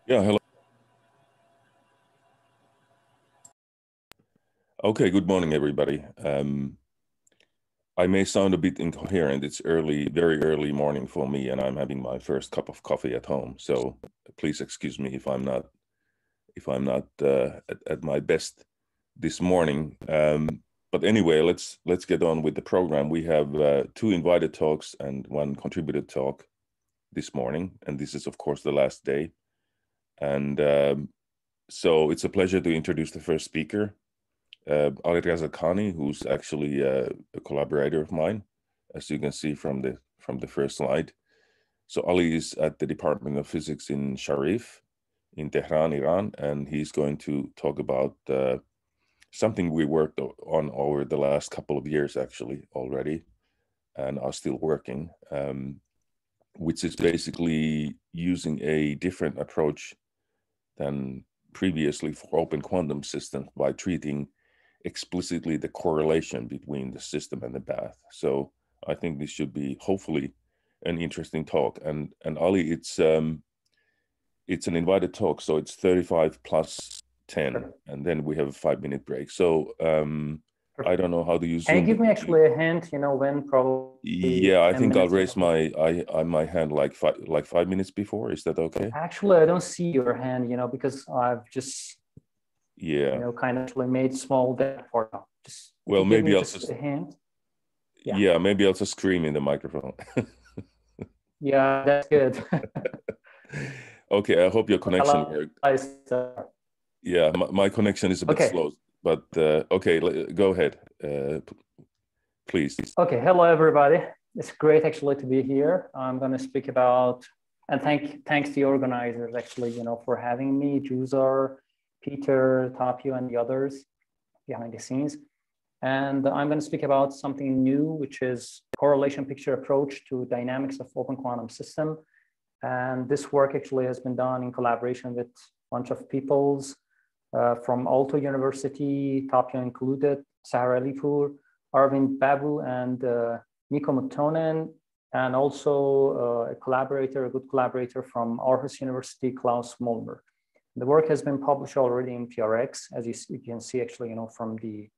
Yeah, hello. Okay, good morning, everybody. I may sound a bit incoherent. It's early, very early morning for me, and I'm having my first cup of coffee at home. So please excuse me if I'm not at my best this morning. But anyway, let's get on with the program. We have two invited talks and one contributed talk this morning, and this is of course the last day. And so it's a pleasure to introduce the first speaker. Ali Rezakhani, who's actually a collaborator of mine, as you can see from the first slide. So Ali is at the Department of Physics in Sharif in Tehran, Iran, and he's going to talk about something we worked on over the last couple of years actually already, and are still working, which is basically using a different approach than previously for open quantum systems by treating explicitly the correlation between the system and the path. So I think this should be hopefully an interesting talk. And Ali, it's an invited talk, so it's 35 plus 10, and then we have a 5-minute break. So I don't know how to use Zoom. Can you give me actually a hint? When probably? Yeah, I think I'll raise my hand like 5 minutes before. Is that okay? Actually, I don't see your hand. Because I've just kind of actually made small that for now. Just well, maybe I'll just a hint. Yeah, maybe I'll just scream in the microphone. Yeah, that's good. Okay, I hope your connection worked. Yeah, my connection is a bit slow, but okay, go ahead, please. Okay, hello everybody. It's great actually to be here. I'm going to speak about, and thanks to the organizers actually, for having me, Juzar, Peter, Tapio, and the others behind the scenes. And I'm going to speak about something new, which is correlation picture approach to dynamics of open quantum system. And this work actually has been done in collaboration with a bunch of peoples from Aalto University, Tapio included, Sahar Alipur, Arvind Babu, and Nico Muttonen, and also a good collaborator from Aarhus University, Klaus Molmer. The work has been published already in PRX, as you can see actually, from the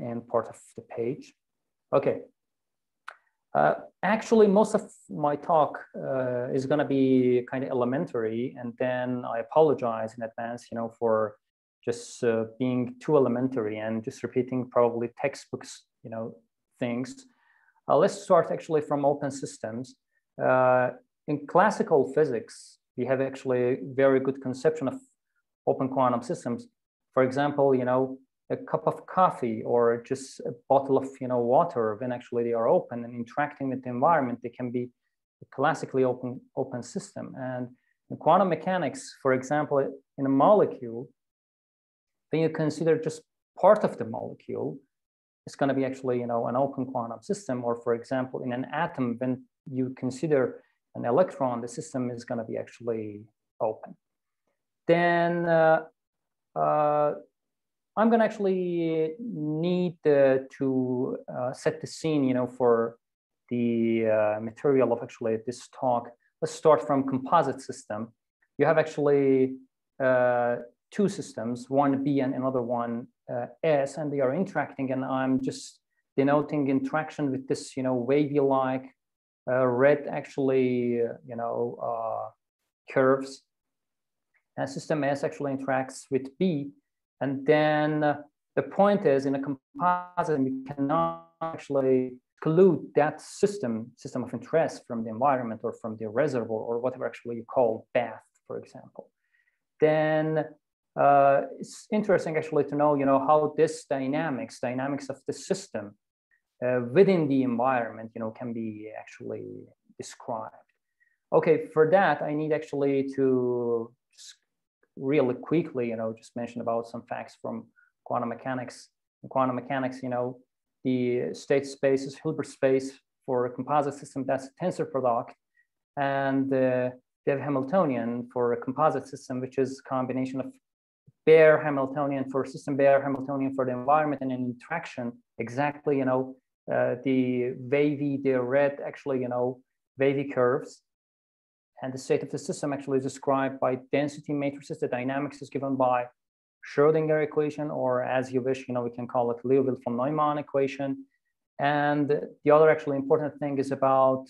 end part of the page. Okay. Actually, most of my talk is going to be kind of elementary, and then I apologize in advance, for just being too elementary and just repeating probably textbooks, things. Let's start actually from open systems. In classical physics, we have actually a very good conception of open quantum systems. For example, a cup of coffee or just a bottle of water, when actually they are open and interacting with the environment, they can be a classically open system. And in quantum mechanics, for example, in a molecule, when you consider just part of the molecule, it's going to be actually an open quantum system. Or for example, in an atom, when you consider an electron, the system is going to be actually open. Then I'm going to actually need to set the scene, for the material of actually this talk. Let's start from composite system. You have actually two systems, one B and another one S, and they are interacting. And I'm just denoting interaction with this, wavy-like red actually, curves. And system S actually interacts with B. And then the point is, in a composite, we cannot actually exclude that system of interest from the environment or from the reservoir or whatever actually you call bath, for example. Then it's interesting actually to know, how this dynamics of the system within the environment, can be actually described. Okay, for that, I need actually to really quickly, just mention about some facts from quantum mechanics. In quantum mechanics, the state space is Hilbert space for a composite system, that's a tensor product, and they have Hamiltonian for a composite system, which is a combination of bare Hamiltonian for system, bare Hamiltonian for the environment, and an interaction exactly, the wavy, the red actually, wavy curves. And the state of the system actually is described by density matrices. The dynamics is given by Schrödinger equation, or as you wish, we can call it Liouville von Neumann equation. And the other actually important thing is about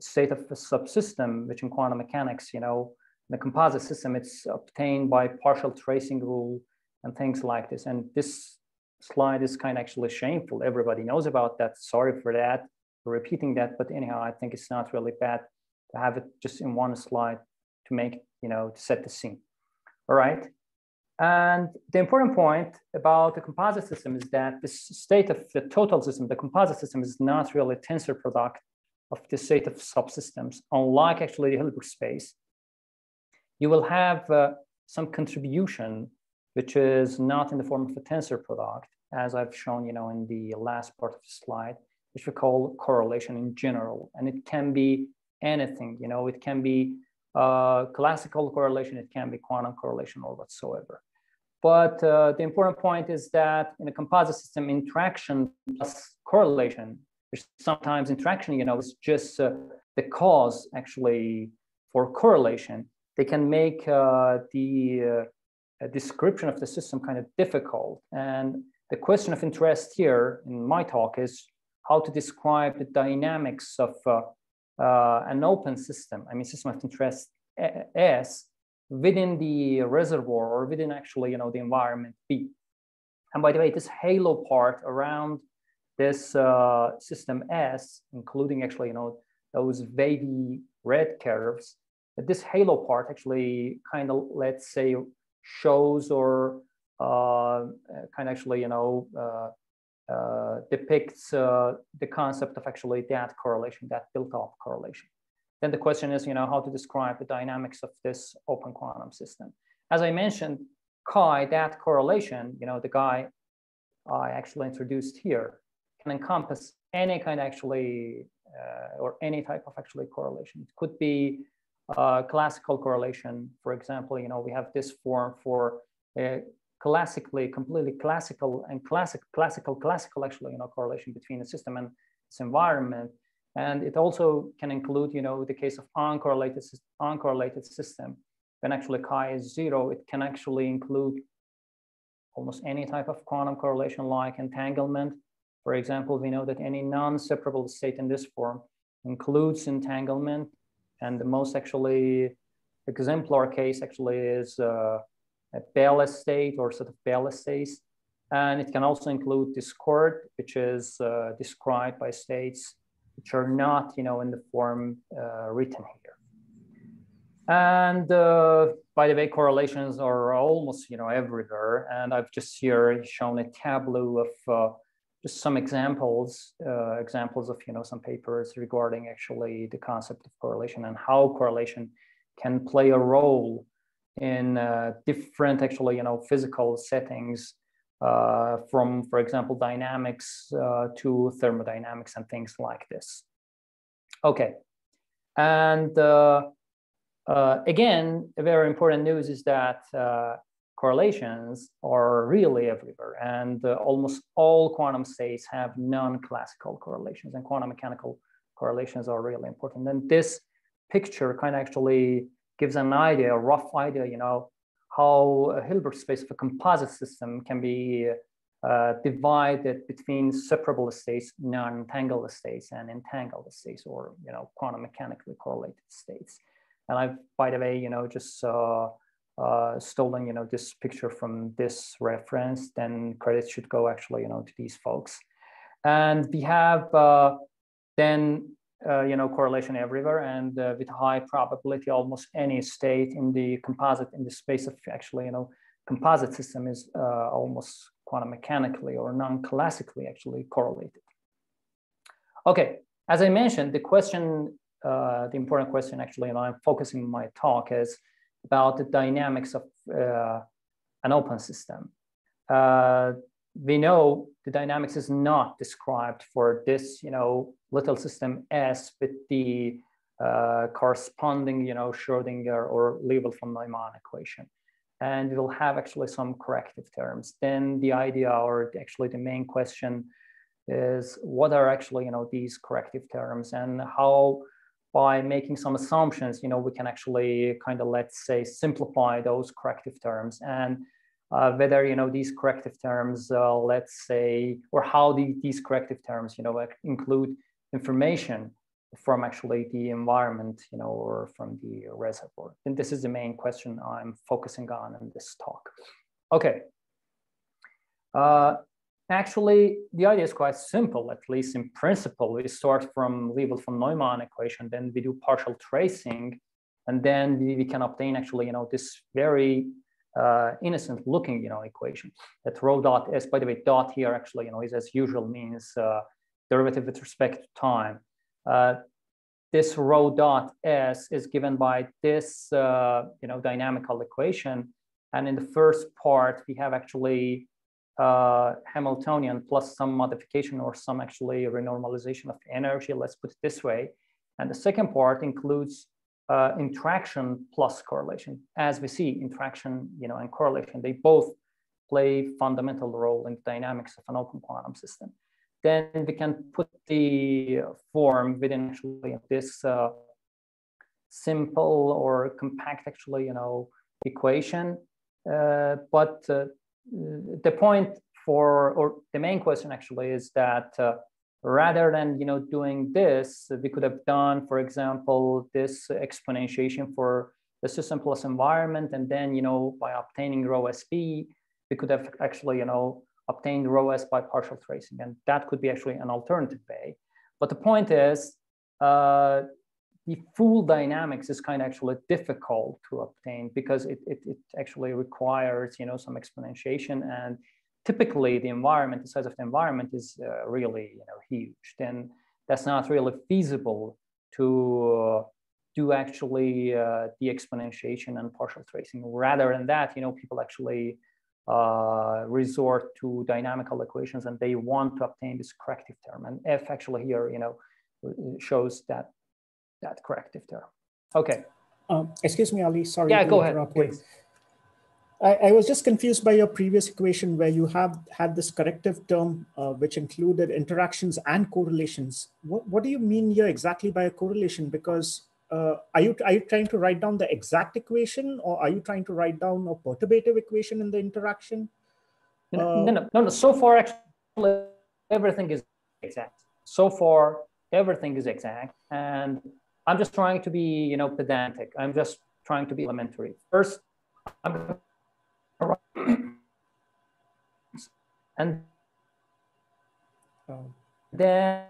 state of a subsystem, which in quantum mechanics, the composite system, it's obtained by partial tracing rule and things like this. And this slide is kind of actually shameful. Everybody knows about that. Sorry for that, for repeating that. But anyhow, I think it's not really bad to have it just in one slide to make, to set the scene. All right. And the important point about the composite system is that the state of the total system, the composite system, is not really a tensor product of the state of subsystems. Unlike actually the Hilbert space, you will have some contribution, which is not in the form of a tensor product, as I've shown, in the last part of the slide, which we call correlation in general. And it can be anything, it can be classical correlation, it can be quantum correlation or whatsoever. But the important point is that in a composite system, interaction plus correlation, which sometimes interaction, is just the cause actually for correlation. They can make the description of the system kind of difficult. And the question of interest here in my talk is how to describe the dynamics of an open system, system of interest S, within the reservoir or within actually, the environment B. And by the way, this halo part around this system S, including actually, those wavy red curves, this halo part actually kind of, let's say, shows or kind of actually, depicts the concept of actually that correlation, that built-up correlation. Then the question is, how to describe the dynamics of this open quantum system. As I mentioned, chi, that correlation, the guy I actually introduced here, can encompass any kind actually, or any type of actually correlation. It could be classical correlation. For example, we have this form for classically, completely classical and classical actually, correlation between the system and its environment. And it also can include, the case of uncorrelated system. When actually chi is 0, it can actually include almost any type of quantum correlation like entanglement. For example, we know that any non-separable state in this form includes entanglement. And the most actually exemplar case actually is a Bell-less state or set of Bell-less states. And it can also include discord, which is described by states which are not, in the form written here. And by the way, correlations are almost, everywhere. And I've just here shown a tableau of just some examples of, some papers regarding actually the concept of correlation and how correlation can play a role in different actually, physical settings, from, for example, dynamics to thermodynamics and things like this. Okay, and again, a very important news is that correlations are really everywhere, and almost all quantum states have non-classical correlations, and quantum mechanical correlations are really important. And this picture kind of actually gives an idea, a rough idea, how a Hilbert space of a composite system can be divided between separable states, non-entangled states, and entangled states, or quantum mechanically correlated states. And I've, by the way, just stolen this picture from this reference. Then credit should go actually to these folks. And we have then correlation everywhere, and with high probability, almost any state in the composite, in the space of actually, composite system is almost quantum mechanically or non-classically actually correlated. Okay, as I mentioned, the question, the important question actually, and I'm focusing my talk, is about the dynamics of an open system. We know the dynamics is not described for this, little system S with the corresponding, Schrödinger or Liouville von Neumann equation. And we'll have actually some corrective terms. Then the idea, or actually the main question, is what are actually, these corrective terms, and how by making some assumptions, we can actually kind of, let's say, simplify those corrective terms, and whether, these corrective terms, let's say, or how these corrective terms, include information from actually the environment, or from the reservoir. And this is the main question I'm focusing on in this talk. Okay. Actually, the idea is quite simple, at least in principle. We start from Liebel von Neumann equation, then we do partial tracing, and then we can obtain actually, this very innocent looking, equation that rho dot s, by the way, dot here actually, is as usual means derivative with respect to time. This rho dot s is given by this, dynamical equation. And in the first part, we have actually Hamiltonian plus some modification or some actually renormalization of energy, let's put it this way. And the second part includes interaction plus correlation. As we see, interaction, and correlation, they both play fundamental role in the dynamics of an open quantum system. Then we can put the form within actually this simple or compact actually, equation. But the point or the main question actually is that rather than, doing this, we could have done, for example, this exponentiation for the system plus environment. And then, by obtaining rho SB, we could have actually, obtained rho S by partial tracing. And that could be actually an alternative way. But the point is, the full dynamics is kind of actually difficult to obtain because it actually requires, some exponentiation. And typically the environment, the size of the environment is really, huge. Then that's not really feasible to do actually the exponentiation and partial tracing. Rather than that, people actually resort to dynamical equations, and they want to obtain this corrective term. And F actually here, shows that corrective term. Okay. Excuse me, Ali. Sorry. Yeah, go ahead, please. I was just confused by your previous equation where you have had this corrective term which included interactions and correlations. What do you mean here exactly by a correlation? Because are you trying to write down the exact equation, or are you trying to write down a perturbative equation in the interaction? No. So far, actually, everything is exact. So far, everything is exact, and I'm just trying to be, pedantic. I'm just trying to be elementary. First, I'm and then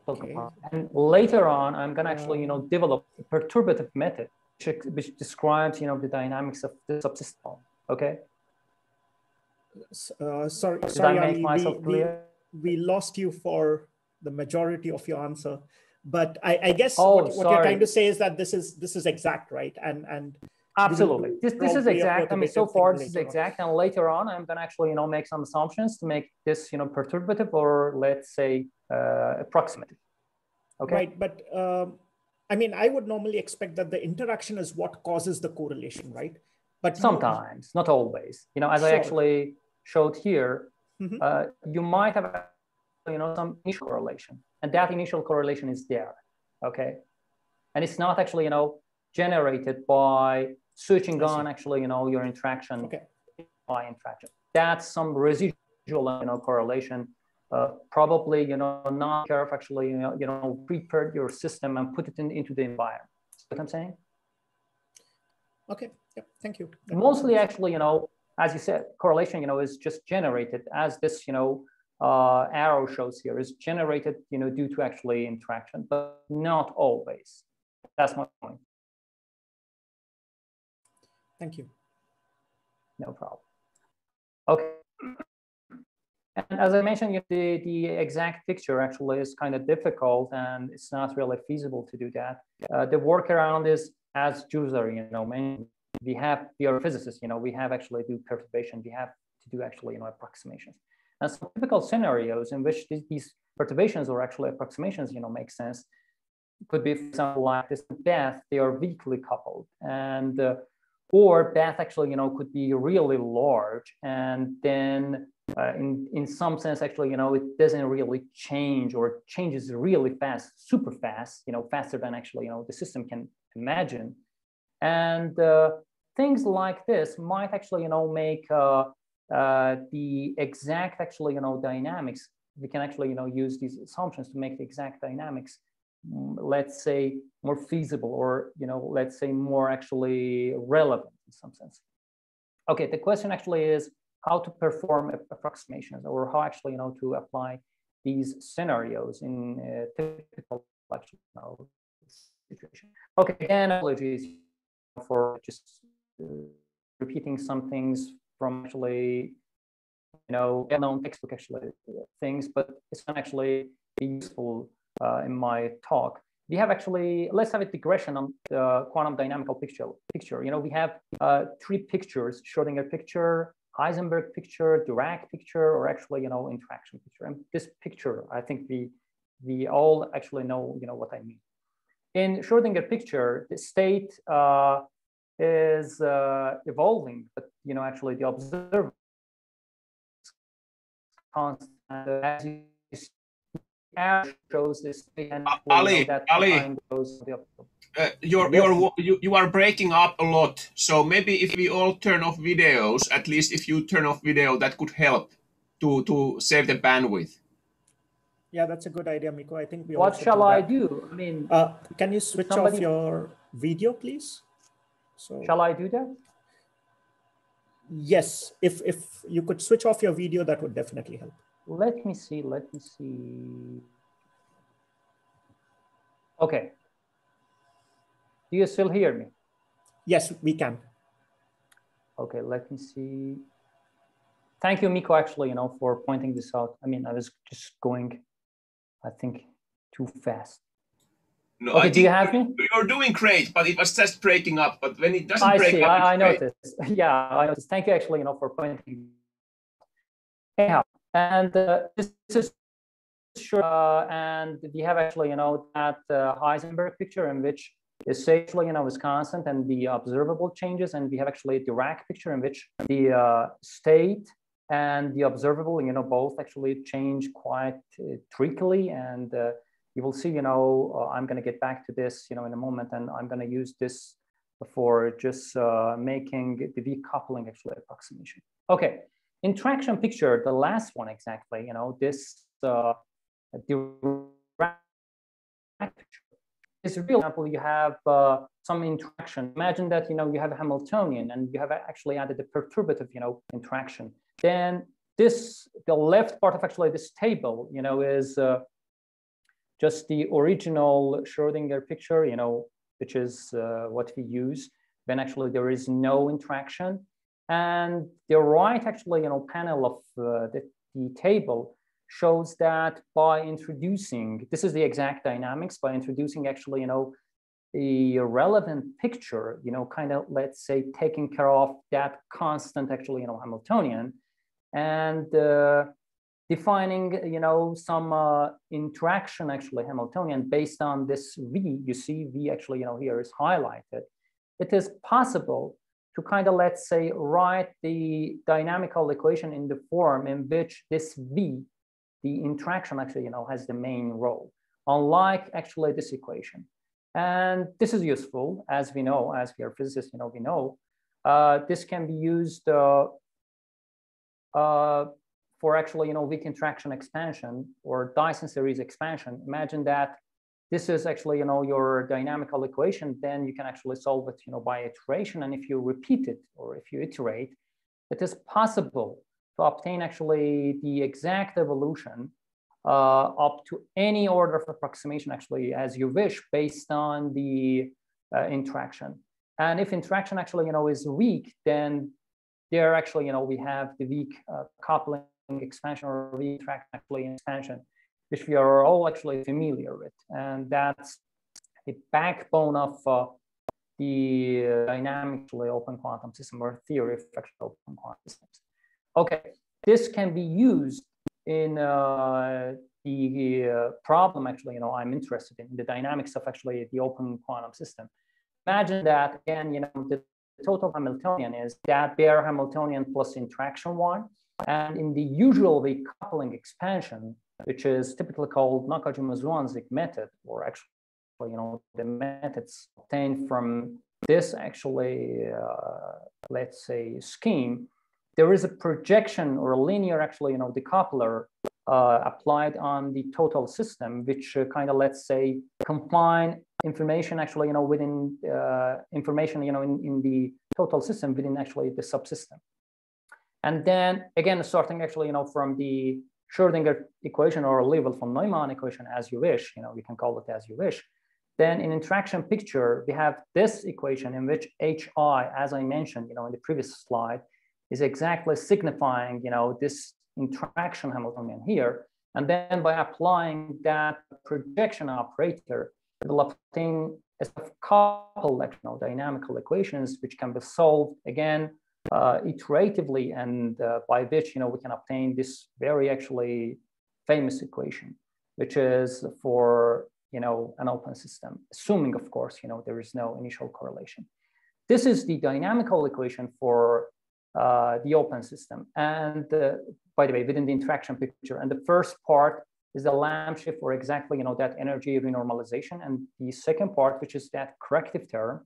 okay. And later on, I'm going to actually, develop a perturbative method which describes, the dynamics of the subsystem. Okay. Sorry, Did I make myself clear? We lost you for the majority of your answer, but I guess what you're trying to say is that this is exact, right? And absolutely, this is exact. I mean, so far this is exact, and later on, I'm going to actually, make some assumptions to make this, perturbative, or let's say approximative. Okay. Right, but I mean, I would normally expect that the interaction is what causes the correlation, right? But sometimes, not always. As I actually showed here, you might have, some initial correlation, and that initial correlation is there, okay? And it's not actually, generated by switching on actually, your interaction by interaction. That's some residual, correlation. Probably, not care of actually, prepare your system and put it into the environment. See what I'm saying? Okay. Yep. Thank you. Mostly, actually, as you said, correlation, is just generated as this, arrow shows here, is generated, due to actually interaction, but not always. That's my point. Thank you. No problem. Okay. And as I mentioned, the exact picture actually is kind of difficult, and it's not really feasible to do that. The workaround is, as Juzer, mentioned, we are physicists, we have actually do perturbation, we have to do actually, approximations. And some typical scenarios in which these perturbations or actually approximations, make sense, could be, for example, like this death, they are weakly coupled. And or that actually, could be really large, and then in some sense, actually, it doesn't really change or changes really fast, super fast, faster than actually, the system can imagine. And things like this might actually, make the exact actually, dynamics. We can actually, use these assumptions to make the exact dynamics, let's say, more feasible, or, let's say more actually relevant in some sense. Okay, the question actually is how to perform approximations, or how actually, to apply these scenarios in a typical situation. Okay, again, apologies for just repeating some things from actually, well-known textbook actually things, but it's not actually useful in my talk. We have actually, let's have a digression on the quantum dynamical picture. We have 3 pictures: Schrödinger picture, Heisenberg picture, Dirac picture, or actually, interaction picture. And this picture, I think we all actually know, what I mean. In Schrödinger picture, the state is evolving, but actually the observer constant. As you see, shows this. Ali, you are breaking up a lot. So maybe if we all turn off videos, at least if you turn off video, that could help to save the bandwidth. Yeah, that's a good idea, Mikko. I think we. What shall I do? I mean, can you switch off your video, please? So shall I do that? Yes, if you could switch off your video, that would definitely help. Let me see. Let me see. Okay. Do you still hear me? Yes, we can. Okay, let me see. Thank you, Mikko, actually, for pointing this out. I mean, I was just going, I think, too fast. No, okay, do you have me? You're doing great, but it was just breaking up. But when it doesn't break up, I noticed. Yeah, I noticed. Thank you, actually, for pointing. Anyhow, and this is sure. And we have actually, that Heisenberg picture in which the state, is constant and the observable changes, and we have actually a Dirac picture in which the state and the observable, both actually change quite trickily, and you will see, I'm going to get back to this, in a moment, and I'm going to use this for just making the decoupling actually approximation. Okay, interaction picture, the last one exactly, this Dirac picture. This real example, you have some interaction. Imagine that, you have a Hamiltonian and you have actually added a perturbative, interaction. Then the left part of actually this table, is just the original Schrödinger picture, which is what we use when actually there is no interaction. And the right actually, panel of the table shows that by introducing, this is the exact dynamics, by introducing actually, a relevant picture, kind of, let's say, taking care of that constant actually, Hamiltonian, and defining, some interaction actually Hamiltonian based on this V. You see V actually, here is highlighted. It is possible to kind of, let's say, write the dynamical equation in the form in which this V, the interaction actually, has the main role, unlike actually this equation. And this is useful, as we know, as we are physicists, we know, this can be used for actually, weak interaction expansion or Dyson series expansion. Imagine that this is actually, your dynamical equation, then you can actually solve it, by iteration. And if you repeat it, or if you iterate, it is possible to obtain actually the exact evolution up to any order of approximation actually as you wish based on the interaction. And if interaction actually, is weak, then there actually, we have the weak coupling expansion or weak interaction actually expansion, which we are all actually familiar with. And that's the backbone of the dynamically open quantum system, or theory of actual open quantum systems. Okay, this can be used in the problem actually, I'm interested in, the dynamics of actually the open quantum system. Imagine that again, the total Hamiltonian is that bare Hamiltonian plus interaction one. And in the usual weak coupling expansion, which is typically called Nakajima-Zwanzig method, or actually, the methods obtained from this actually, let's say, scheme, there is a projection or a linear actually, decoupler applied on the total system, which kind of, let's say, confine information actually, within information, in the total system within actually the subsystem. And then again, starting actually, from the Schrödinger equation or level von Neumann equation, as you wish, you can call it as you wish. Then in interaction picture, we have this equation in which HI, as I mentioned, in the previous slide, is exactly signifying, this interaction Hamiltonian here. And then by applying that projection operator, it will obtain a set of coupled dynamical equations, which can be solved again iteratively, and by which we can obtain this very actually famous equation, which is for an open system, assuming of course there is no initial correlation. This is the dynamical equation for the open system, and by the way, within the interaction picture. And the first part is the lamp shift, or exactly that energy renormalization, and the second part, which is that corrective term,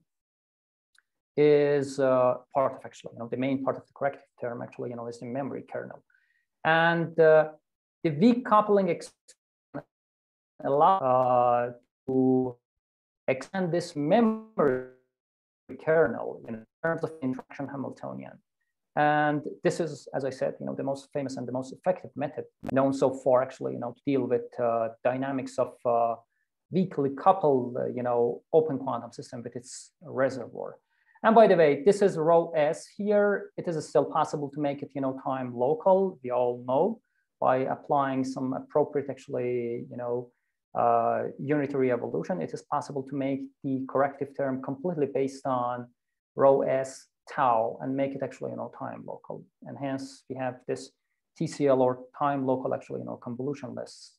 is part of actually the main part of the corrective term actually is the memory kernel. And the weak coupling allows to extend this memory kernel in terms of interaction Hamiltonian. And this is, as I said, the most famous and the most effective method known so far actually to deal with dynamics of weakly coupled open quantum system with its reservoir. And by the way, this is rho s here. It is still possible to make it time local, we all know, by applying some appropriate actually unitary evolution. It is possible to make the corrective term completely based on rho s tau and make it actually time local. And hence we have this TCL, or time local actually convolutionless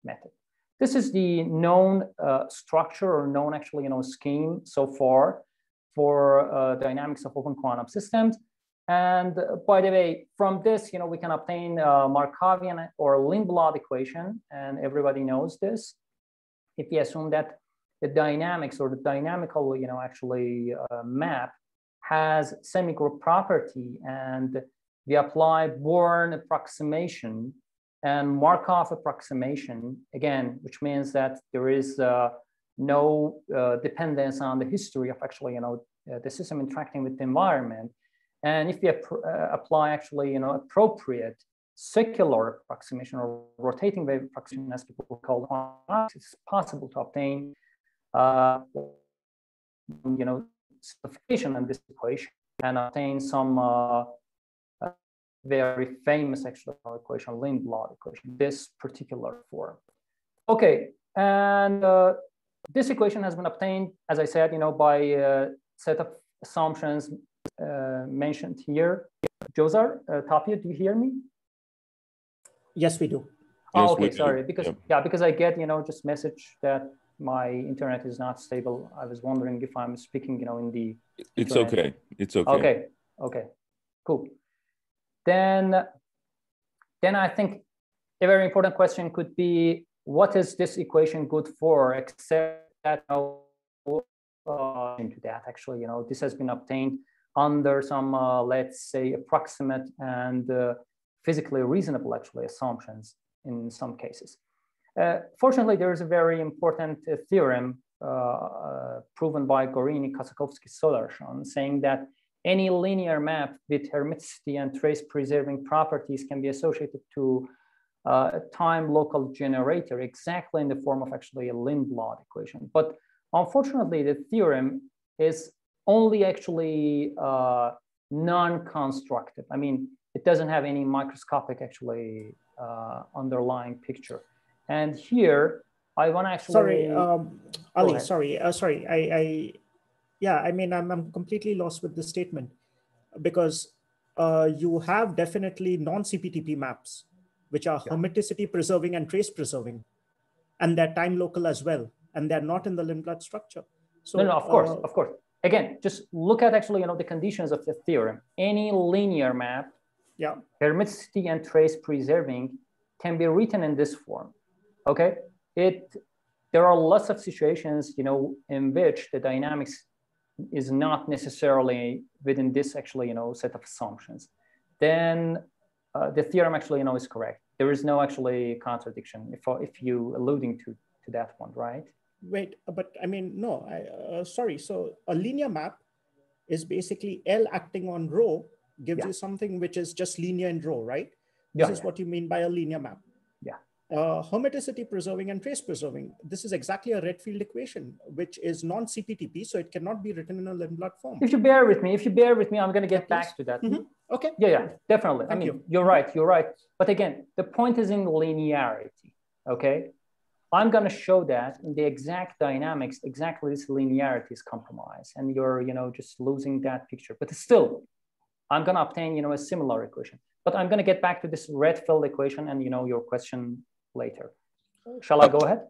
method. This is the known structure or known actually scheme so far for dynamics of open quantum systems. And by the way, from this, we can obtain Markovian or Lindblad equation, and everybody knows this. If we assume that the dynamics or the dynamical, actually map has semigroup property, and we apply Born approximation and Markov approximation again, which means that there is no dependence on the history of actually, the system interacting with the environment. And if we apply actually, appropriate secular approximation or rotating wave approximation, as people call it, it's possible to obtain, simplification in this equation and obtain some very famous actually equation, Lindblad equation, this particular form. Okay, and this equation has been obtained, as I said, by a set of assumptions mentioned here. Josar, Tapio, do you hear me? Yes, we do. Oh, okay, sorry, because because I get just message that my internet is not stable. I was wondering if I'm speaking in the It's internet. okay. It's okay. Okay, cool. Then I think a very important question could be, what is this equation good for, except that into that actually this has been obtained under some let's say approximate and physically reasonable actually assumptions in some cases. Fortunately, there is a very important theorem proven by Gorini, Kosakowski, Solarson, saying that any linear map with hermiticity and trace preserving properties can be associated to a time local generator exactly in the form of actually a Lindblad equation. But unfortunately, the theorem is only actually non-constructive. I mean, it doesn't have any microscopic actually underlying picture. And here I want to actually— Sorry, Ali, sorry. I mean, I'm completely lost with this statement, because you have definitely non-CPTP maps, which are hermiticity preserving and trace preserving, and they're time local as well, and they're not in the Lindblad structure. So no, of course. again, just look at actually, the conditions of the theorem. Any linear map, hermiticity and trace preserving, can be written in this form. Okay, there are lots of situations, in which the dynamics is not necessarily within this actually, set of assumptions. Then the theorem actually, is correct. There is no actually contradiction if you alluding to that one, right? Wait, but I mean, no, sorry. So a linear map is basically L acting on rho gives you something which is just linear in rho, right? This is what you mean by a linear map. Yeah. Hermiticity preserving and trace preserving. This is exactly a Redfield equation, which is non-CPTP, so it cannot be written in a Lindblad form. If you bear with me, I'm going to get back to that. Okay. Yeah, definitely. Thank you. You're right. But again, the point is in linearity, okay? I'm going to show that in the exact dynamics, exactly this linearity is compromised, and you're, just losing that picture. But still, I'm going to obtain, a similar equation. But I'm going to get back to this Redfield equation and, your question later. Shall I go ahead?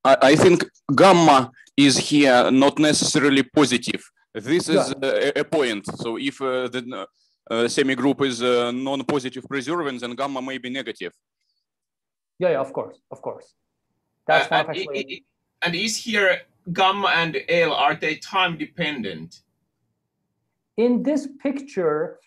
I think gamma is here not necessarily positive. This is a point. So if the semi-group is non-positive preserving, then gamma may be negative. Yeah, of course. That's not actually. And is here gamma and L, are they time dependent? In this picture,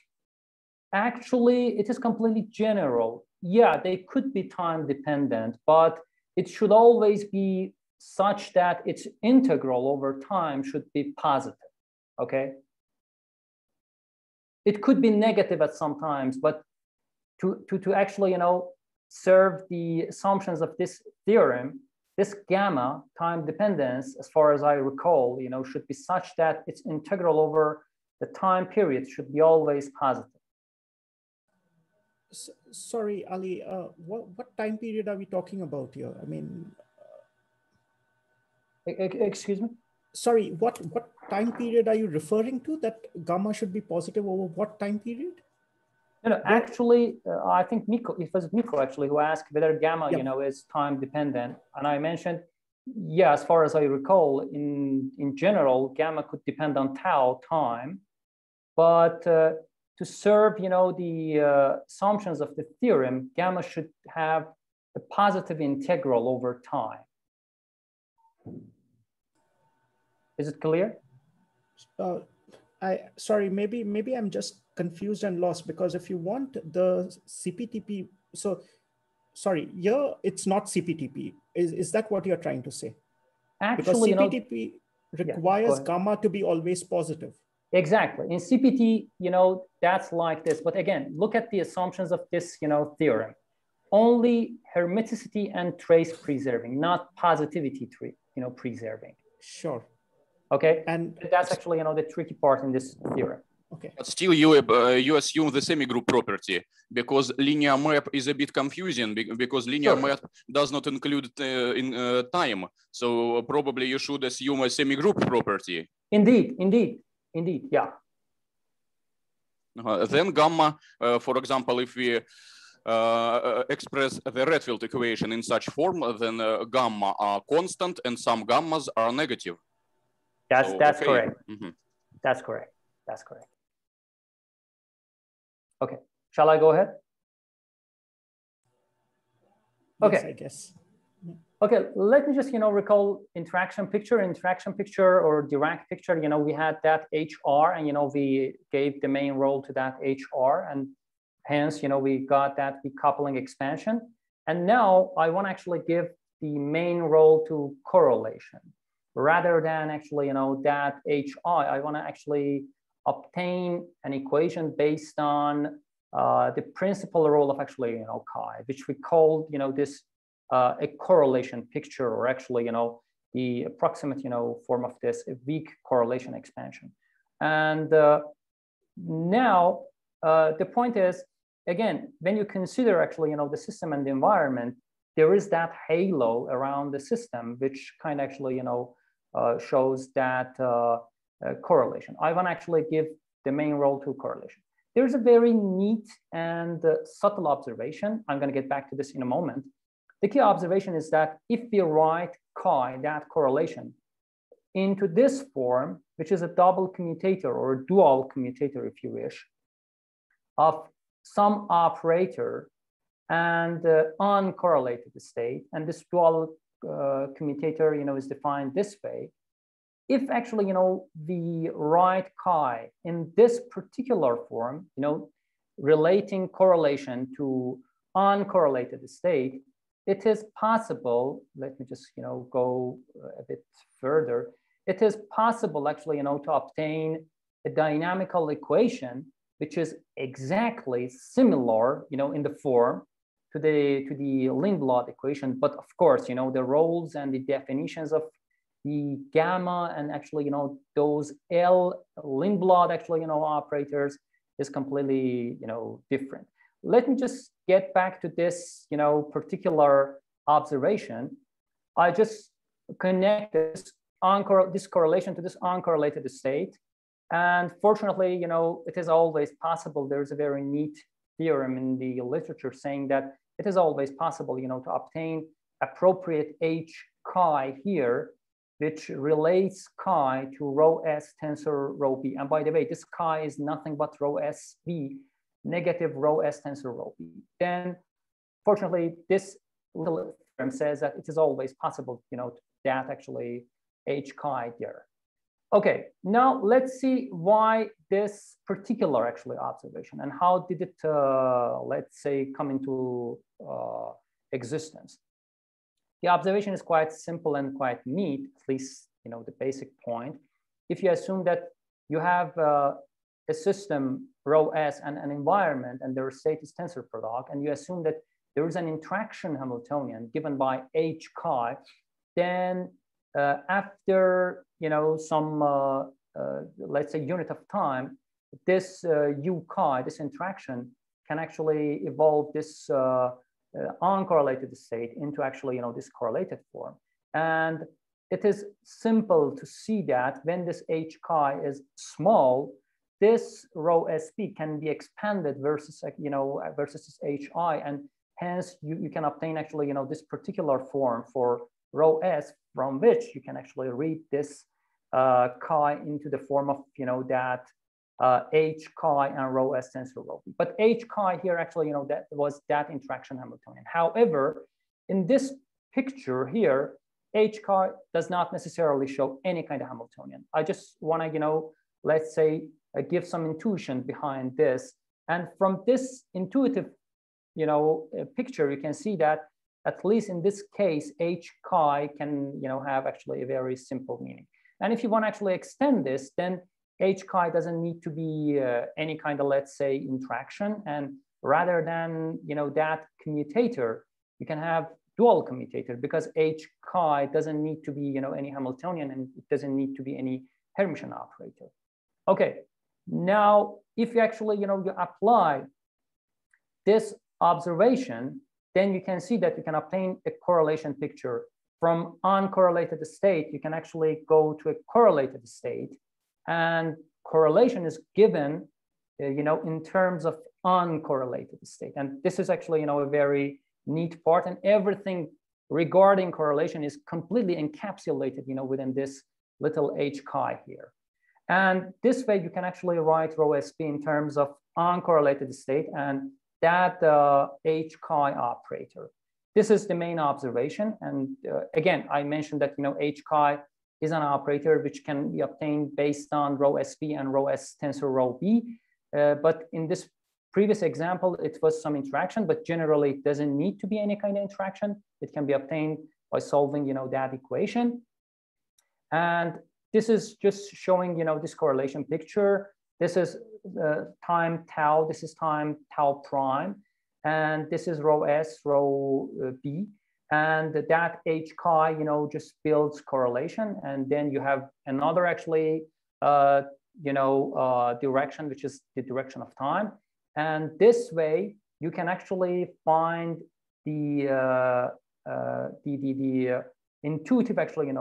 actually, it is completely general. Yeah, they could be time dependent, but it should always be such that its integral over time should be positive, okay? It could be negative at some times, but to actually, serve the assumptions of this theorem, this gamma time dependence, as far as I recall, should be such that its integral over the time period should be always positive. Sorry, Ali, what time period are we talking about here? I mean, excuse me? Sorry, what time period are you referring to, that gamma should be positive over what time period? No, actually, I think it was Miko actually who asked whether gamma, is time dependent. And I mentioned, yeah, as far as I recall, in general, gamma could depend on tau time, but to serve, the assumptions of the theorem, gamma should have a positive integral over time. Is it clear? Sorry, maybe I'm just confused and lost, because if you want the CPTP, so sorry, here it's not CPTP. Is that what you're trying to say? Actually, because CPTP requires gamma to be always positive. Exactly. In CPT, that's like this. But again, look at the assumptions of this, theorem. Only hermiticity and trace preserving, not positivity, preserving. Sure. Okay. And that's actually, the tricky part in this theorem. Okay. But still, you assume the semi-group property, because linear map is a bit confusing, because linear map does not include in time. So probably you should assume a semi-group property. Indeed, yeah. Then gamma, for example, if we express the Redfield equation in such form, then gamma are constant and some gammas are negative. That's correct. That's correct. Okay, shall I go ahead? Okay. Yes, I guess. Okay, let me just, recall interaction picture or Dirac picture. We had that HR and, we gave the main role to that HR, and hence, we got that decoupling expansion. And now I want to actually give the main role to correlation rather than actually, that HI. I want to actually obtain an equation based on the principal role of actually, chi, which we called, this a correlation picture, or actually, the approximate, form of this, a weak correlation expansion. And now the point is, again, when you consider actually, the system and the environment, there is that halo around the system, which kind of actually, shows that correlation. I want to actually give the main role to correlation. There's a very neat and subtle observation. I'm going to get back to this in a moment. The key observation is that if we write chi, that correlation, into this form, which is a double commutator or a dual commutator, if you wish, of some operator and uncorrelated state. And this dual commutator, is defined this way. If actually, the right chi in this particular form, relating correlation to uncorrelated state, it is possible, let me just, go a bit further. It is possible actually, to obtain a dynamical equation, which is exactly similar, in the form to the Lindblad equation. But of course, the roles and the definitions of the gamma and actually, those L Lindblad actually, operators is completely, different. Let me just get back to this, particular observation. I just connect this correlation to this uncorrelated state. And fortunately, it is always possible. There's a very neat theorem in the literature saying that it is always possible, to obtain appropriate H chi here, which relates chi to rho S tensor rho B. And by the way, this chi is nothing but rho S B, negative rho S tensor rho B. Then fortunately, this little theorem says that it is always possible, that actually H chi there. Okay, now let's see why this particular actually observation and how did it, let's say, come into existence. The observation is quite simple and quite neat, at least, the basic point. If you assume that you have a system, rho S, and an environment, and their state is tensor product, and you assume that there is an interaction Hamiltonian given by H chi, then after, some, let's say, unit of time, this U chi, this interaction, can actually evolve this uncorrelated state into actually, this correlated form. And it is simple to see that when this H chi is small, this rho SP can be expanded versus, versus this HI, and hence you can obtain actually, this particular form for rho S, from which you can actually read this chi into the form of, that H chi and rho S tensor rho B. But H chi here actually, that was that interaction Hamiltonian. However, in this picture here, H chi does not necessarily show any kind of Hamiltonian. I just want to, let's say, give some intuition behind this. And from this intuitive, picture, you can see that at least in this case, H chi can, have actually a very simple meaning. And if you want to actually extend this, then H chi doesn't need to be any kind of, let's say, interaction. And rather than, that commutator, you can have dual commutator, because H chi doesn't need to be, any Hamiltonian, and it doesn't need to be any Hermitian operator. Okay, now if you actually, you apply this observation, then you can see that you can obtain a correlation picture. From uncorrelated state, you can actually go to a correlated state, and correlation is given, in terms of uncorrelated state. And this is actually, a very neat part, and everything regarding correlation is completely encapsulated, within this little H chi here. And this way you can actually write rho SP in terms of uncorrelated state and that H chi operator. This is the main observation. And again, I mentioned that, H chi is an operator which can be obtained based on rho SP and rho S tensor rho B. But in this previous example, it was some interaction, but generally it doesn't need to be any kind of interaction. It can be obtained by solving, that equation. And this is just showing, this correlation picture. This is time tau, this is time tau prime, and this is rho S, rho B. And that H chi, just builds correlation. And then you have another actually, direction, which is the direction of time. And this way, you can actually find the intuitive actually,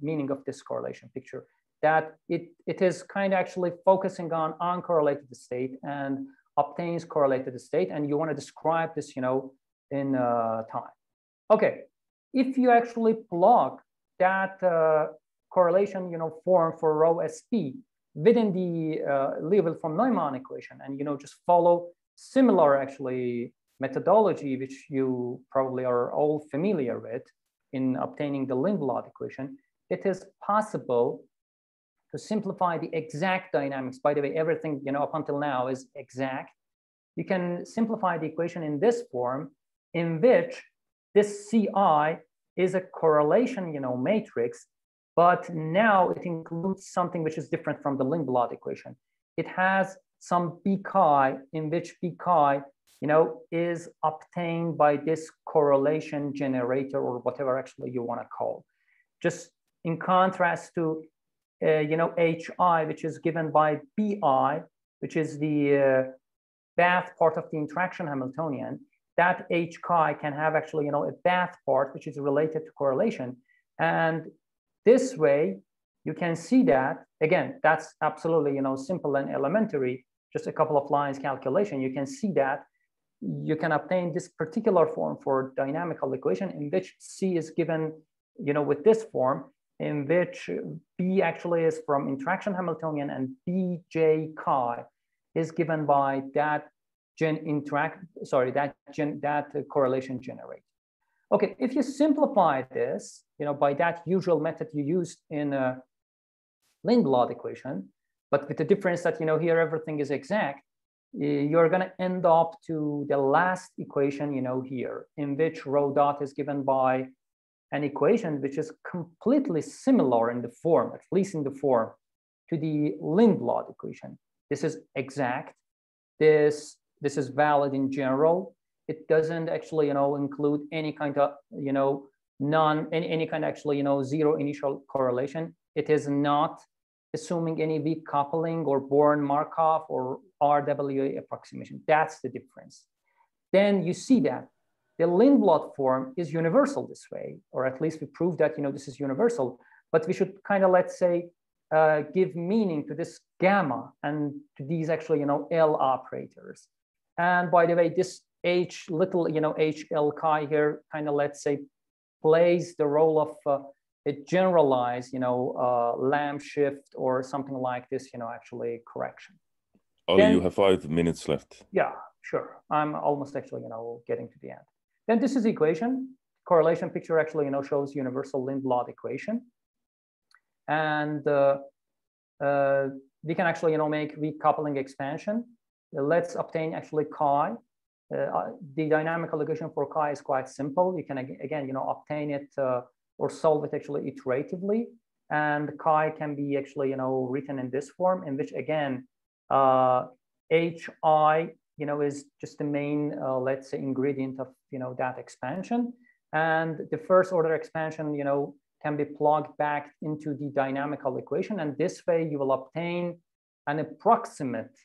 meaning of this correlation picture, that it is kind of actually focusing on uncorrelated state and obtains correlated state. And you want to describe this, in time. Okay, if you actually plug that correlation, form for rho SP within the Liouville from Neumann equation, and just follow similar actually methodology, which you probably are all familiar with in obtaining the Lindblad equation, it is possible to simplify the exact dynamics. By the way, everything up until now is exact. You can simplify the equation in this form, in which this CI is a correlation matrix, but now it includes something which is different from the Lindblad equation. It has some B chi, in which B chi is obtained by this correlation generator, or whatever actually you want to call. Just in contrast to HI, which is given by BI, which is the Bath part of the interaction Hamiltonian. That H chi can have actually a Bath part, which is related to correlation. And this way, you can see that, again, that's absolutely simple and elementary, just a couple of lines calculation. You can see that you can obtain this particular form for dynamical equation, in which C is given with this form, in which B actually is from interaction Hamiltonian, and Bj chi is given by that correlation generator. Okay, if you simplify this, by that usual method you used in a Lindblad equation, but with the difference that here everything is exact, you're going to end up to the last equation here, in which rho dot is given by an equation which is completely similar in the form, at least in the form, to the Lindblad equation. This is exact. This is valid in general. It doesn't actually include any kind of any kind of actually zero initial correlation. It is not assuming any weak coupling or Born Markov or RWA approximation. That's the difference. Then you see that the Lindblad form is universal this way, or at least we prove that this is universal. But we should kind of, let's say, give meaning to this gamma and to these actually L operators. And by the way, this H little HL chi here kind of, let's say, plays the role of a generalized Lamb shift or something like this actually correction. Oh, then, you have 5 minutes left. Yeah, sure. I'm almost actually getting to the end. Then this is the equation. Correlation picture actually shows universal Lindblad equation. And we can actually make weak coupling expansion. Let's obtain actually chi. The dynamical equation for chi is quite simple. You can again obtain it or solve it actually iteratively. And chi can be actually written in this form, in which again HI is just the main let's say ingredient of that expansion. And the first order expansion can be plugged back into the dynamical equation, and this way you will obtain an approximate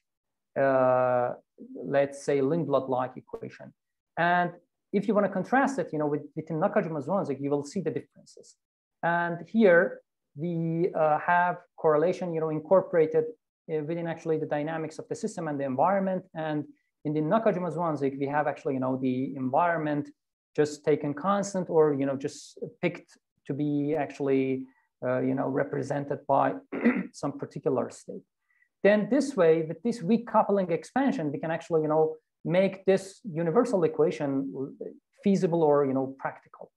let's say Lindblad-like equation. And if you want to contrast it within Nakajima-Zwanzig, you will see the differences. And here we have correlation incorporated within actually the dynamics of the system and the environment. And in the Nakajima-Zwanzig, we have actually the environment just taken constant, or just picked to be actually represented by some particular state. Then this way, with this weak coupling expansion, we can actually make this universal equation feasible or practical.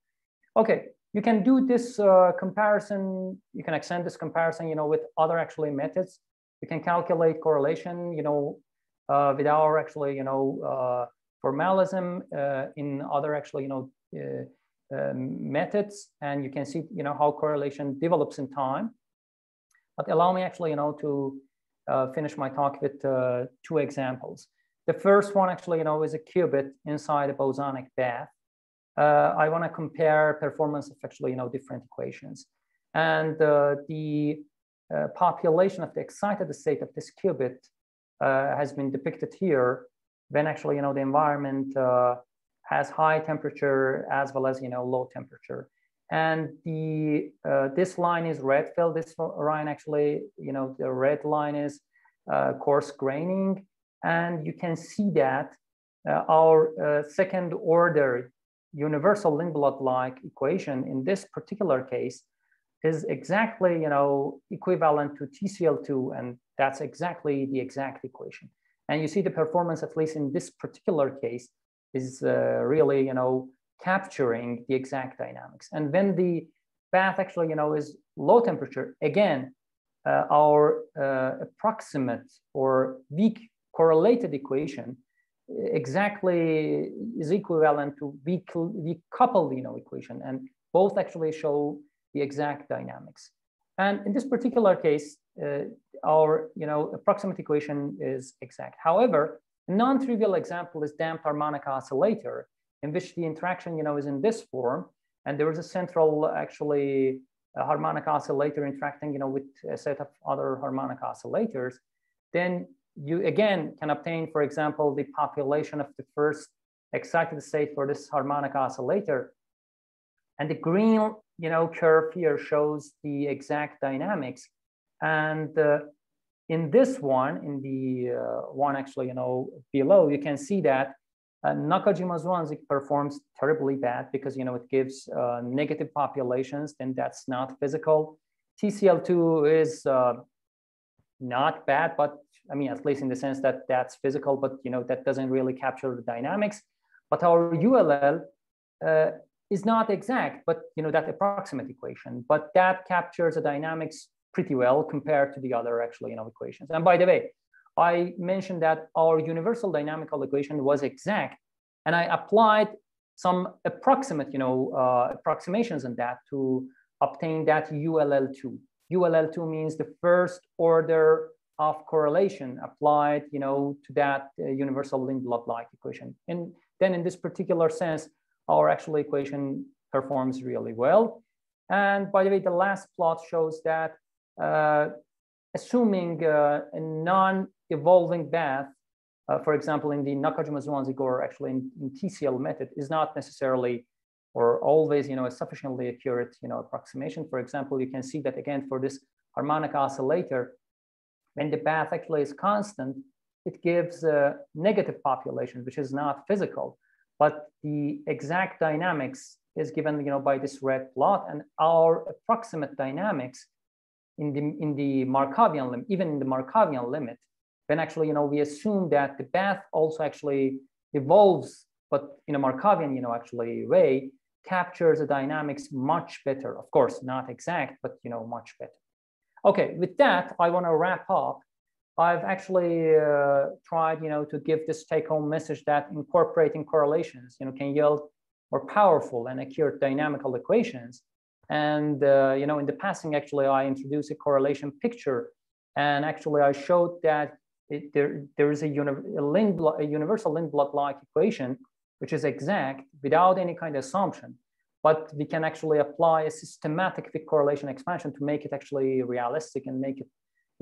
Okay, you can do this comparison. You can extend this comparison with other actually methods. You can calculate correlation with our actually formalism in other actually methods, and you can see how correlation develops in time. But allow me actually to finish my talk with 2 examples. The first one actually is a qubit inside a bosonic bath. I want to compare performance of actually different equations, and the population of the excited state of this qubit has been depicted here, when actually the environment has high temperature as well as low temperature. And the this line is red fill. This line actually the red line is coarse graining, and you can see that our second order universal Lindblad-like equation in this particular case is exactly, equivalent to TCl2, and that's exactly the exact equation. And you see the performance, at least in this particular case, is really, capturing the exact dynamics. And when the bath actually, is low temperature, again, our approximate or weak correlated equation exactly is equivalent to weak coupled, equation, and both actually show the exact dynamics. And in this particular case, our approximate equation is exact. However, a non-trivial example is damped harmonic oscillator, in which the interaction is in this form, and there is a central actually harmonic oscillator interacting with a set of other harmonic oscillators. Then you again can obtain, for example, the population of the first excited state for this harmonic oscillator, and the green curve here shows the exact dynamics. And in this one, in the one actually below, you can see that Nakajima-Zwanzig performs terribly bad because it gives negative populations, then that's not physical. TCl2 is not bad, but I mean, at least in the sense that that's physical, but that doesn't really capture the dynamics. But our ULL is not exact, but that approximate equation, but that captures the dynamics pretty well compared to the other actually equations. And by the way, I mentioned that our universal dynamical equation was exact, and I applied some approximate approximations in that to obtain that ULL2. ULL2 means the first order of correlation applied to that universal Lindblad-like equation. And then in this particular sense, our actual equation performs really well. And by the way, the last plot shows that assuming a non-evolving bath, for example, in the Nakajima-Zwanzig or actually in TCL method, is not necessarily or always a sufficiently accurate approximation. For example, you can see that again for this harmonic oscillator, when the bath actually is constant, it gives a negative population, which is not physical, but the exact dynamics is given by this red plot, and our approximate dynamics in the Markovian limit, even in the Markovian limit, when actually we assume that the bath also actually evolves, but in a Markovian actually way, captures the dynamics much better. Of course, not exact, but much better. Okay, with that, I want to wrap up. I've actually tried to give this take-home message that incorporating correlations can yield more powerful and accurate dynamical equations. And in the passing, actually, I introduced a correlation picture, and actually I showed that there is a universal Lindblad-like equation, which is exact without any kind of assumption, but we can actually apply a systematic weak correlation expansion to make it actually realistic and make it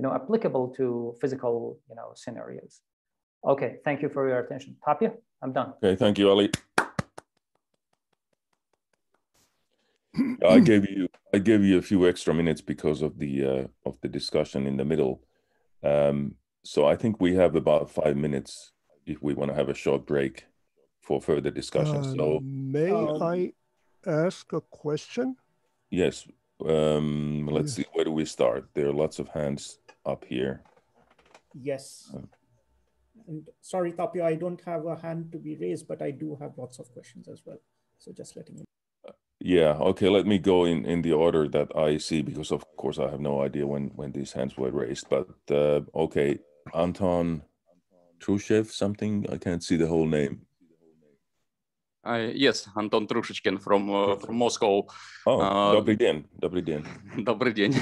applicable to physical scenarios. Okay, thank you for your attention. Tapia, I'm done. Okay, thank you, Ali. I gave you a few extra minutes because of the discussion in the middle. So I think we have about 5 minutes if we want to have a short break for further discussion. So may I ask a question? Yes. Let's see, where do we start? There are lots of hands up here. Yes. And sorry, Tapio, I don't have a hand to be raised, but I do have lots of questions as well. So just letting you know. Yeah, okay, let me go in the order that I see, because of course I have no idea when these hands were raised. But okay, Anton Trushev, something, I can't see the whole name. Yes, Anton Trushechkin from Moscow. Oh, добрый день. Добрый день. Добрый день.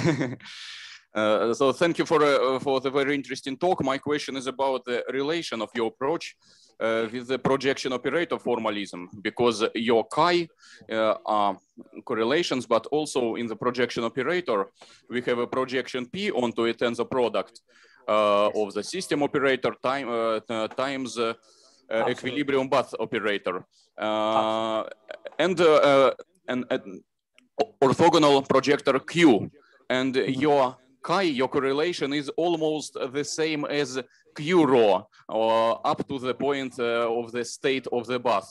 So thank you for the very interesting talk. My question is about the relation of your approach with the projection operator formalism, because your chi are correlations, but also in the projection operator, we have a projection P onto a tensor product of the system operator times equilibrium bath operator. And an orthogonal projector Q, and your chi, your correlation is almost the same as Q rho, or up to the point of the state of the bath.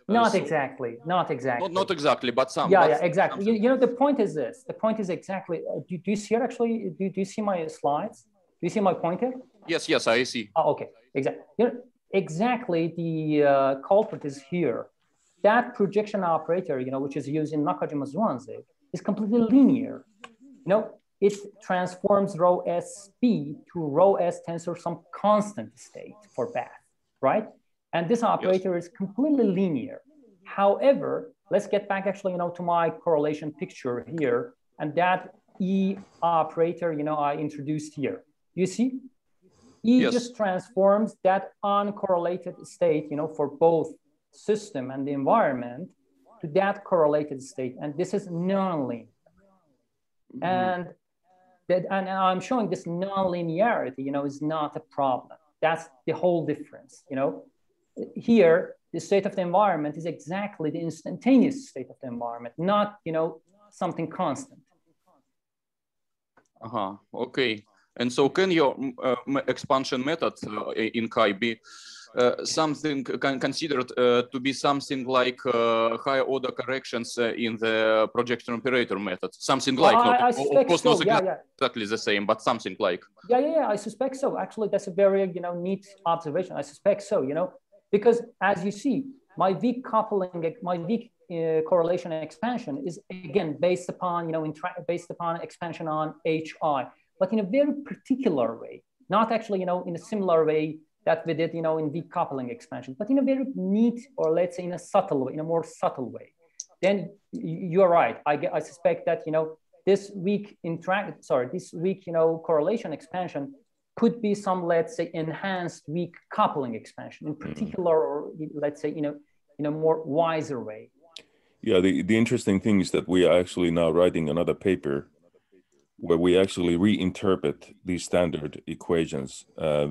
Not exactly. Not exactly, but some. Yeah, exactly. You know, the point is this. The point is exactly. Do you see it actually? Do you see my slides? Do you see my pointer? Yes, I see. Oh, okay, exactly. You know, exactly. The culprit is here. That projection operator, you know, which is used in Nakajima's Zwanze, is completely linear. You know, it transforms rho SB to rho S tensor some constant state for Bath, right? And this operator is completely linear. However, let's get back actually, you know, to my correlation picture here, and that E operator, you know, I introduced here. You see, E just transforms that uncorrelated state, you know, for both system and the environment to that correlated state, and this is nonlinear. And I'm showing this nonlinearity, you know, is not a problem. That's the whole difference, you know. Here, the state of the environment is exactly the instantaneous state of the environment, not, you know, something constant. Okay. And so can your expansion method in Chi be something considered to be something like higher order corrections in the projection operator method? Something like, of course, not exactly the same, but something like. Yeah, I suspect so. Actually, that's a very, you know, neat observation. I suspect so, you know, because as you see, my weak coupling, my weak correlation and expansion is again based upon, you know, based upon expansion on HI, but in a very particular way, not actually, you know, in a similar way that we did, you know, in weak coupling expansion, but in a very neat, or let's say in a subtle way, in a more subtle way. Then you're right. I suspect that, you know, this weak, you know, correlation expansion could be some, let's say, enhanced weak coupling expansion in particular, or let's say, you know, in a more wiser way. Yeah, the interesting thing is that we are actually now writing another paper where we actually reinterpret these standard equations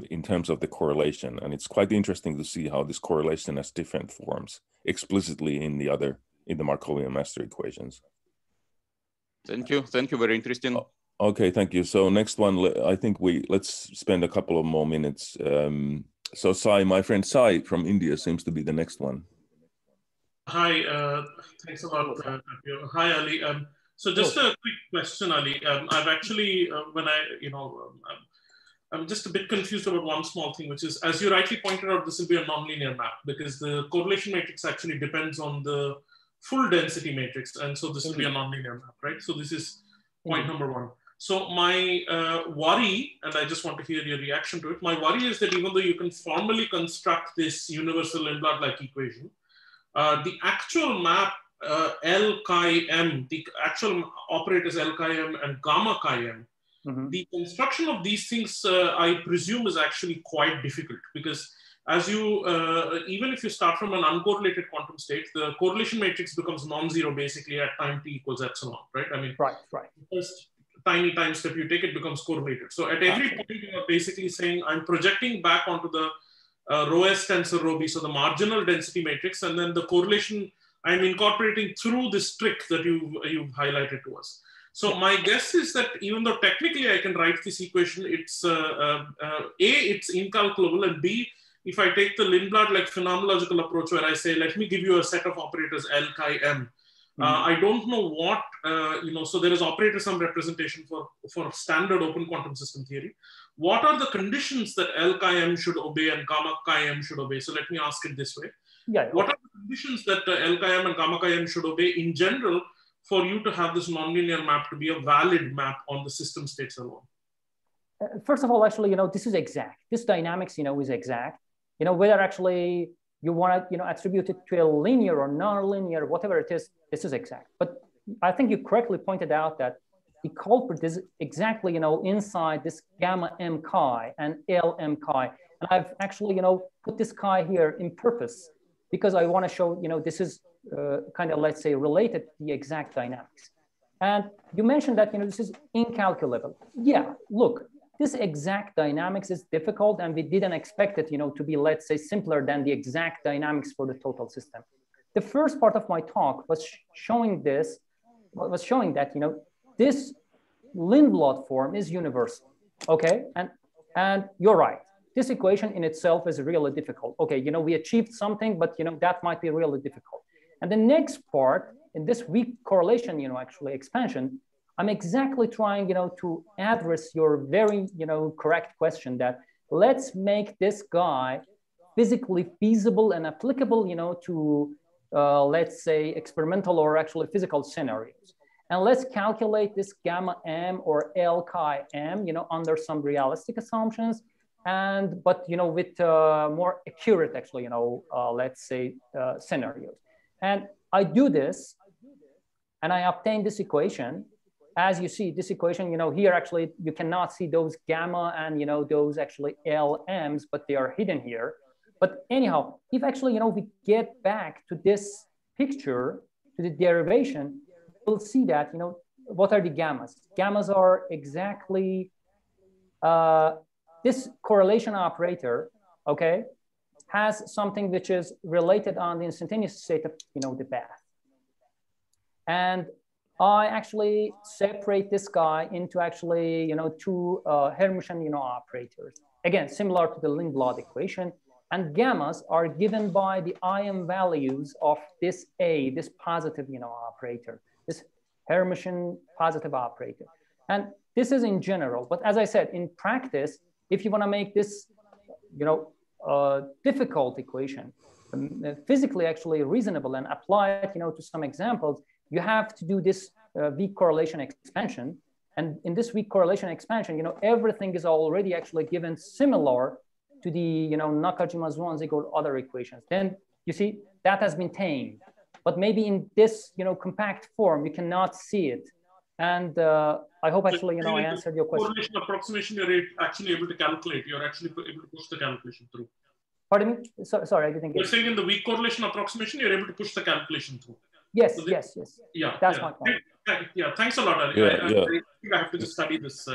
in terms of the correlation. And it's quite interesting to see how this correlation has different forms explicitly in the Markovian master equations. Thank you. Very interesting. Okay, thank you. So next one, I think let's spend a couple of more minutes. So Sai, my friend Sai from India seems to be the next one. Hi, thanks a lot. Hi, Ali. So just a quick question, Ali. I've actually, I'm just a bit confused about one small thing, which is, as you rightly pointed out, this will be a nonlinear map because the correlation matrix actually depends on the full density matrix. And so this will be a nonlinear map, right? So this is point number one. So my worry, and I just want to hear your reaction to it, my worry is that even though you can formally construct this universal Lindblad-like equation, the actual map L chi m, the actual operators L chi m and gamma chi m, the construction of these things, I presume, is actually quite difficult because as you, even if you start from an uncorrelated quantum state, the correlation matrix becomes non-zero basically at time t equals epsilon, right? I mean, right. The first tiny time step you take, it becomes correlated. So at every point, you are basically saying, I'm projecting back onto the rho S tensor rho B, so the marginal density matrix, and then the correlation I'm incorporating through this trick that you've highlighted to us. So my guess is that even though technically I can write this equation, it's A, it's incalculable, and B, if I take the Lindblad-like phenomenological approach where I say, let me give you a set of operators L chi m, I don't know what, so there is operator sum representation for standard open quantum system theory. What are the conditions that L chi m should obey and gamma chi m should obey? So let me ask it this way. What are the conditions that L chi m and gamma chi m should obey in general for you to have this nonlinear map to be a valid map on the system states alone? First of all, actually, this is exact. This dynamics, is exact. Whether actually you want to, attribute it to a linear or non-linear, whatever it is, this is exact. But I think you correctly pointed out that the culprit is exactly, inside this gamma m chi and L m chi. And I've actually, put this chi here in purpose because I want to show, this is kind of, let's say, related to the exact dynamics. And you mentioned that, this is incalculable. Yeah, look, this exact dynamics is difficult and we didn't expect it, to be, let's say, simpler than the exact dynamics for the total system. The first part of my talk was showing that, this Lindblad form is universal, okay? And you're right. this equation in itself is really difficult. Okay, you know, we achieved something, but you know, that might be really difficult. And the next part in this weak correlation, you know, actually expansion, I'm exactly trying, you know, to address your very, you know, correct question that let's make this guy physically feasible and applicable, you know, to let's say experimental or actually physical scenarios. And let's calculate this gamma m or L chi m, you know, under some realistic assumptions, and but you know, with more accurate, actually, you know, let's say scenarios. And I do this, and I obtain this equation. As you see, this equation, you know, here actually you cannot see those gamma and you know those actually LMs, but they are hidden here. But anyhow, if actually, you know, we get back to this picture, to the derivation, we'll see that, you know, what are the gammas? Gammas are exactly this correlation operator, okay, has something which is related on the instantaneous state of, you know, the bath. And I actually separate this guy into actually, you know, two Hermitian, you know, operators. Again, similar to the Lindblad equation. And gammas are given by the IM values of this A, this positive, you know, operator, this Hermitian positive operator. And this is in general, but as I said, in practice, if you want to make this, you know, difficult equation, physically actually reasonable and apply it, you know, to some examples, you have to do this weak correlation expansion. And in this weak correlation expansion, you know, everything is already actually given similar to the, you know, Nakajima-Zhuang-Ziegler other equations. Then you see that has been tamed, but maybe in this, you know, compact form, you cannot see it. And I hope actually, you know, I answered your question. Correlation approximation, you're actually able to calculate. You're actually able to push the calculation through. Pardon me? Sorry, I didn't get it. You're saying in the weak correlation approximation, you're able to push the calculation through. Yes, so yes. Yeah, that's yeah. my point. Yeah, thanks a lot. I think I have to just study this.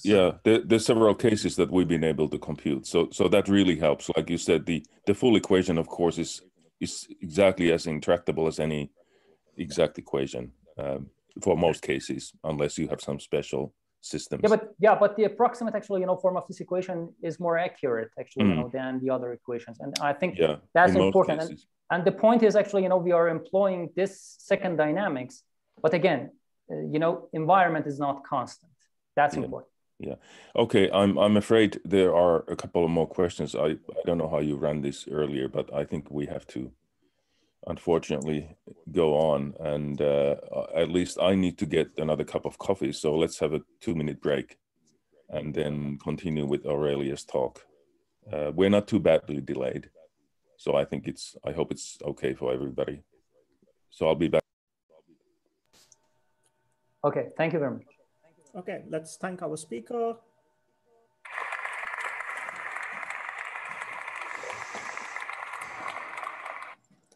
Yeah, there's several cases that we've been able to compute. So that really helps. Like you said, the full equation, of course, is exactly as intractable as any exact equation for most cases, unless you have some special systems. But the approximate actually, you know, form of this equation is more accurate actually, you know, than the other equations. And I think that's important. And the point is actually, you know, we are employing this second dynamics, but again, you know, environment is not constant. That's important. Yeah. Okay. I'm afraid there are a couple of more questions. I don't know how you ran this earlier, but I think we have to, unfortunately, go on. And at least I need to get another cup of coffee. So let's have a 2-minute break and then continue with Aurelia's talk. We're not too badly delayed. So I hope it's okay for everybody. So I'll be back. Okay, thank you very much. Okay, let's thank our speaker.